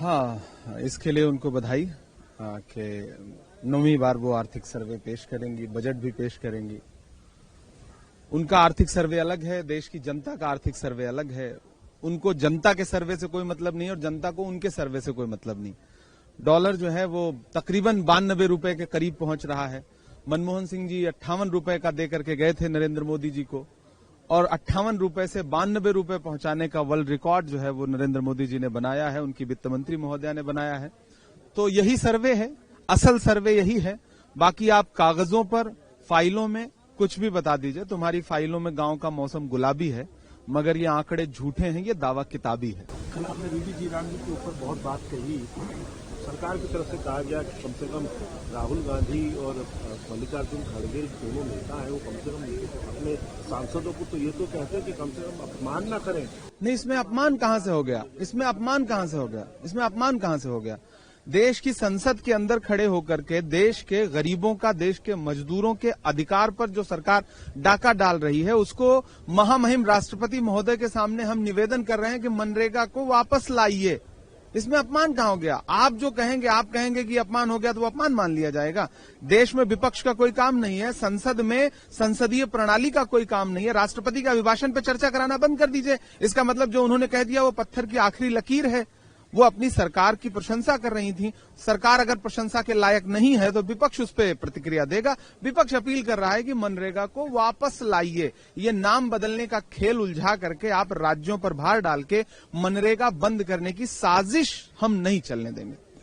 हाँ, इसके लिए उनको बधाई कि 9वीं बार वो आर्थिक सर्वे पेश करेंगी, बजट भी पेश करेंगी। उनका आर्थिक सर्वे अलग है, देश की जनता का आर्थिक सर्वे अलग है। उनको जनता के सर्वे से कोई मतलब नहीं और जनता को उनके सर्वे से कोई मतलब नहीं। डॉलर जो है वो तकरीबन 92 रुपए के करीब पहुंच रहा है। मनमोहन सिंह जी 58 रुपए का दे करके गए थे नरेंद्र मोदी जी को, और 58 रुपए से 92 रुपए पहुंचाने का वर्ल्ड रिकॉर्ड जो है वो नरेंद्र मोदी जी ने बनाया है, उनकी वित्त मंत्री महोदया ने बनाया है। तो यही सर्वे है, असल सर्वे यही है। बाकी आप कागजों पर, फाइलों में कुछ भी बता दीजिए। तुम्हारी फाइलों में गांव का मौसम गुलाबी है, मगर ये आंकड़े झूठे हैं, ये दावा किताबी है। कल आपने बीबी जी राम जी के ऊपर बहुत बात कही। सरकार की तरफ से कहा गया कि कम से कम राहुल गांधी और मल्लिकार्जुन खड़गे दोनों नेता हैं, वो कम से कम अपने सांसदों को तो ये तो कहते हैं कि कम से कम अपमान ना करें। नहीं, इसमें अपमान कहां से हो गया? इसमें अपमान कहां से हो गया? इसमें अपमान कहां से हो गया? देश की संसद के अंदर खड़े होकर के देश के गरीबों का, देश के मजदूरों के अधिकार पर जो सरकार डाका डाल रही है, उसको महामहिम राष्ट्रपति महोदय के सामने हम निवेदन कर रहे हैं कि मनरेगा को वापस लाइए। इसमें अपमान कहां हो गया? आप जो कहेंगे, आप कहेंगे कि अपमान हो गया तो वो अपमान मान लिया जाएगा। देश में विपक्ष का कोई काम नहीं है, संसद में संसदीय प्रणाली का कोई काम नहीं है। राष्ट्रपति का अभिभाषण पे चर्चा कराना बंद कर दीजिए। इसका मतलब जो उन्होंने कह दिया वो पत्थर की आखिरी लकीर है। वो अपनी सरकार की प्रशंसा कर रही थी। सरकार अगर प्रशंसा के लायक नहीं है तो विपक्ष उस पर प्रतिक्रिया देगा। विपक्ष अपील कर रहा है कि मनरेगा को वापस लाइए। ये नाम बदलने का खेल उलझा करके आप राज्यों पर भार डाल के मनरेगा बंद करने की साजिश हम नहीं चलने देंगे।